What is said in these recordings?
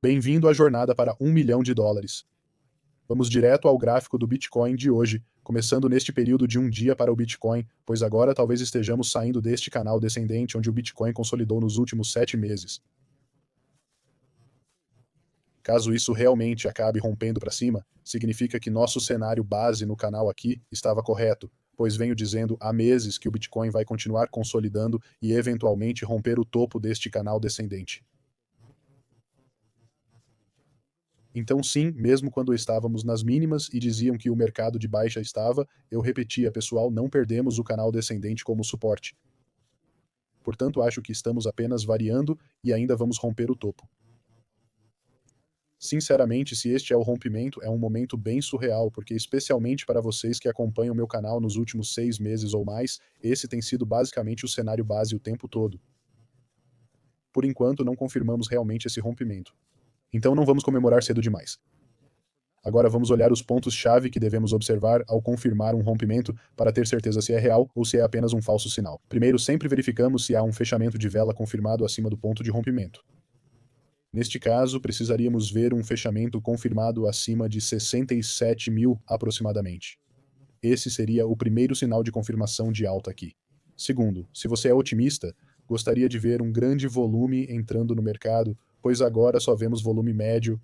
Bem-vindo à jornada para US$ 1 milhão. Vamos direto ao gráfico do Bitcoin de hoje, começando neste período de um dia para o Bitcoin, pois agora talvez estejamos saindo deste canal descendente onde o Bitcoin consolidou nos últimos 7 meses. Caso isso realmente acabe rompendo para cima, significa que nosso cenário base no canal aqui estava correto, pois venho dizendo há meses que o Bitcoin vai continuar consolidando e eventualmente romper o topo deste canal descendente. Então, sim, mesmo quando estávamos nas mínimas e diziam que o mercado de baixa estava, eu repetia, pessoal, não perdemos o canal descendente como suporte. Portanto, acho que estamos apenas variando e ainda vamos romper o topo. Sinceramente, se este é o rompimento, é um momento bem surreal, porque especialmente para vocês que acompanham meu canal nos últimos 6 meses ou mais, esse tem sido basicamente o cenário base o tempo todo. Por enquanto, não confirmamos realmente esse rompimento. Então não vamos comemorar cedo demais. Agora vamos olhar os pontos-chave que devemos observar ao confirmar um rompimento para ter certeza se é real ou se é apenas um falso sinal. Primeiro, sempre verificamos se há um fechamento de vela confirmado acima do ponto de rompimento. Neste caso, precisaríamos ver um fechamento confirmado acima de 67 mil aproximadamente. Esse seria o primeiro sinal de confirmação de alta aqui. Segundo, se você é otimista, gostaria de ver um grande volume entrando no mercado, pois agora só vemos volume médio,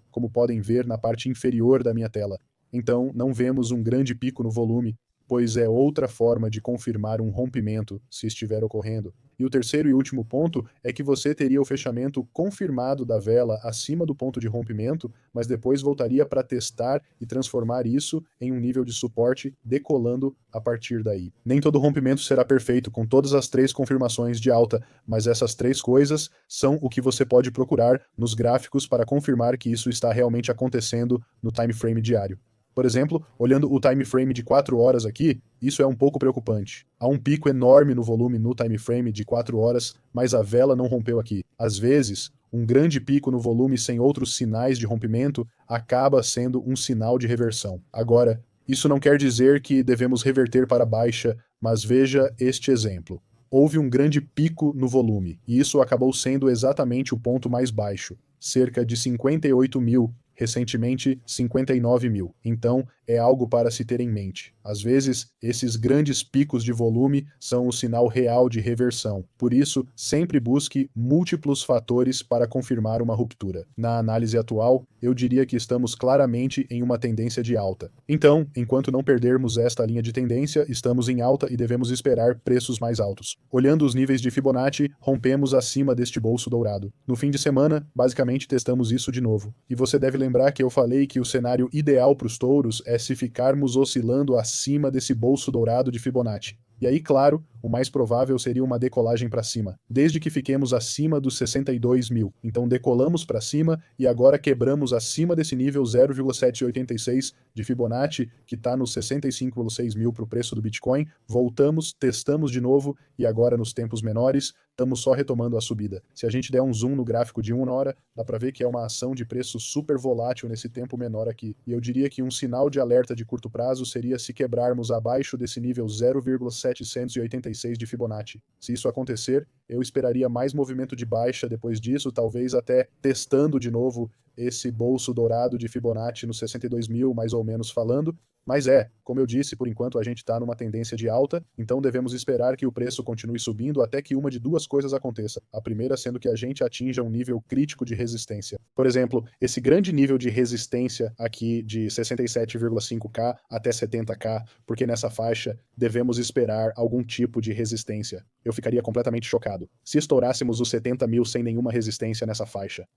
como podem ver na parte inferior da minha tela. Então, não vemos um grande pico no volume, pois é outra forma de confirmar um rompimento se estiver ocorrendo. E o terceiro e último ponto é que você teria o fechamento confirmado da vela acima do ponto de rompimento, mas depois voltaria para testar e transformar isso em um nível de suporte, decolando a partir daí. Nem todo rompimento será perfeito com todas as 3 confirmações de alta, mas essas 3 coisas são o que você pode procurar nos gráficos para confirmar que isso está realmente acontecendo no time frame diário. Por exemplo, olhando o time frame de 4 horas aqui, isso é um pouco preocupante. Há um pico enorme no volume no time frame de 4 horas, mas a vela não rompeu aqui. Às vezes, um grande pico no volume sem outros sinais de rompimento acaba sendo um sinal de reversão. Agora, isso não quer dizer que devemos reverter para baixa, mas veja este exemplo. Houve um grande pico no volume, e isso acabou sendo exatamente o ponto mais baixo, cerca de 58 mil, recentemente 59 mil. Então, é algo para se ter em mente. Às vezes, esses grandes picos de volume são o sinal real de reversão. Por isso, sempre busque múltiplos fatores para confirmar uma ruptura. Na análise atual, eu diria que estamos claramente em uma tendência de alta. Então, enquanto não perdermos esta linha de tendência, estamos em alta e devemos esperar preços mais altos. Olhando os níveis de Fibonacci, rompemos acima deste bolso dourado. No fim de semana, basicamente testamos isso de novo. E você deve lembrar que eu falei que o cenário ideal para os touros é se ficarmos oscilando acima desse bolso dourado de Fibonacci. E aí, claro, o mais provável seria uma decolagem para cima, desde que fiquemos acima dos 62 mil. Então decolamos para cima e agora quebramos acima desse nível 0,786 de Fibonacci, que está nos 65,6 mil para o preço do Bitcoin. Voltamos, testamos de novo e agora nos tempos menores, estamos só retomando a subida. Se a gente der um zoom no gráfico de 1 hora, dá para ver que é uma ação de preço super volátil nesse tempo menor aqui. E eu diria que um sinal de alerta de curto prazo seria se quebrarmos abaixo desse nível 0,786 de Fibonacci. Se isso acontecer, eu esperaria mais movimento de baixa depois disso, talvez até testando de novo esse bolso dourado de Fibonacci nos 62 mil, mais ou menos falando. Mas como eu disse, por enquanto a gente está numa tendência de alta, então devemos esperar que o preço continue subindo até que uma de duas coisas aconteça. A primeira sendo que a gente atinja um nível crítico de resistência. Por exemplo, esse grande nível de resistência aqui de 67,5K até 70K, porque nessa faixa devemos esperar algum tipo de resistência. Eu ficaria completamente chocado se estourássemos os 70 mil sem nenhuma resistência nessa faixa.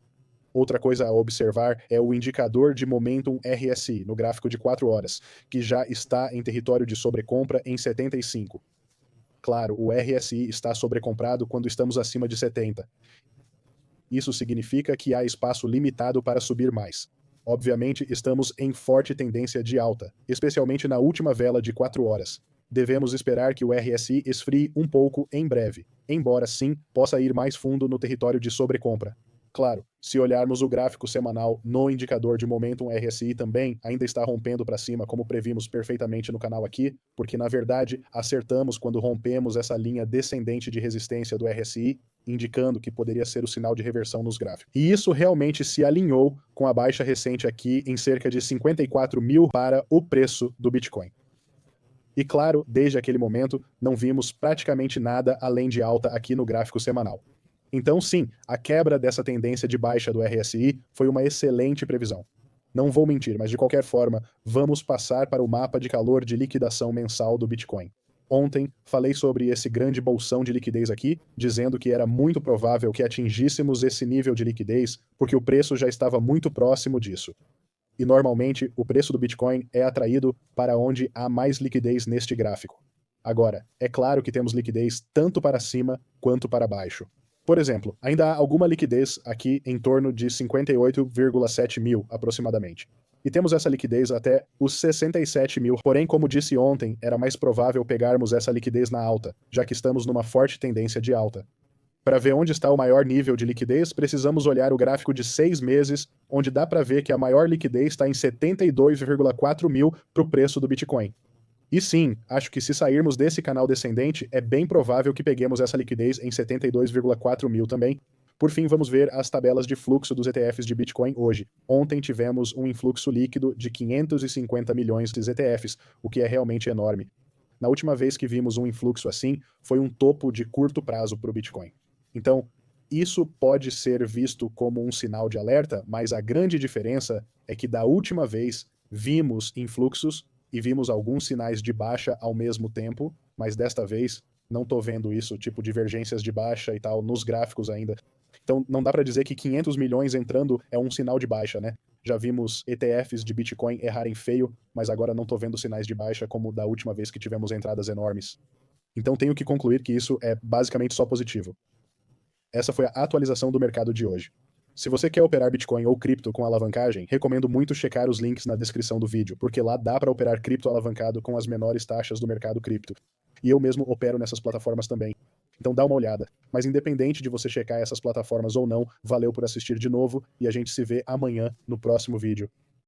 Outra coisa a observar é o indicador de Momentum RSI, no gráfico de 4 horas, que já está em território de sobrecompra em 75. Claro, o RSI está sobrecomprado quando estamos acima de 70. Isso significa que há espaço limitado para subir mais. Obviamente, estamos em forte tendência de alta, especialmente na última vela de 4 horas. Devemos esperar que o RSI esfrie um pouco em breve, embora sim possa ir mais fundo no território de sobrecompra. Claro, se olharmos o gráfico semanal no indicador de Momentum RSI também ainda está rompendo para cima, como previmos perfeitamente no canal aqui, porque na verdade acertamos quando rompemos essa linha descendente de resistência do RSI. indicando que poderia ser o sinal de reversão nos gráficos. E isso realmente se alinhou com a baixa recente aqui em cerca de 54 mil para o preço do Bitcoin. E claro, desde aquele momento, não vimos praticamente nada além de alta aqui no gráfico semanal. Então sim, a quebra dessa tendência de baixa do RSI foi uma excelente previsão. Não vou mentir, mas de qualquer forma, vamos passar para o mapa de calor de liquidação mensal do Bitcoin. Ontem, falei sobre esse grande bolsão de liquidez aqui, dizendo que era muito provável que atingíssemos esse nível de liquidez, porque o preço já estava muito próximo disso. E normalmente, o preço do Bitcoin é atraído para onde há mais liquidez neste gráfico. Agora, é claro que temos liquidez tanto para cima quanto para baixo. Por exemplo, ainda há alguma liquidez aqui em torno de 58,7 mil, aproximadamente. E temos essa liquidez até os 67 mil, porém, como disse ontem, era mais provável pegarmos essa liquidez na alta, já que estamos numa forte tendência de alta. Para ver onde está o maior nível de liquidez, precisamos olhar o gráfico de 6 meses, onde dá para ver que a maior liquidez está em 72,4 mil para o preço do Bitcoin. E sim, acho que se sairmos desse canal descendente, é bem provável que peguemos essa liquidez em 72,4 mil também. Por fim, vamos ver as tabelas de fluxo dos ETFs de Bitcoin hoje. Ontem tivemos um influxo líquido de 550 milhões de ETFs, o que é realmente enorme. Na última vez que vimos um influxo assim, foi um topo de curto prazo para o Bitcoin. Então, isso pode ser visto como um sinal de alerta, mas a grande diferença é que da última vez vimos influxos e vimos alguns sinais de baixa ao mesmo tempo, mas desta vez não estou vendo isso, tipo divergências de baixa e tal, nos gráficos ainda. Então não dá para dizer que 500 milhões entrando é um sinal de baixa, né? Já vimos ETFs de Bitcoin errarem feio, mas agora não estou vendo sinais de baixa como da última vez que tivemos entradas enormes. Então tenho que concluir que isso é basicamente só positivo. Essa foi a atualização do mercado de hoje. Se você quer operar Bitcoin ou cripto com alavancagem, recomendo muito checar os links na descrição do vídeo, porque lá dá para operar cripto alavancado com as menores taxas do mercado cripto. E eu mesmo opero nessas plataformas também. Então dá uma olhada. Mas independente de você checar essas plataformas ou não, valeu por assistir de novo e a gente se vê amanhã no próximo vídeo.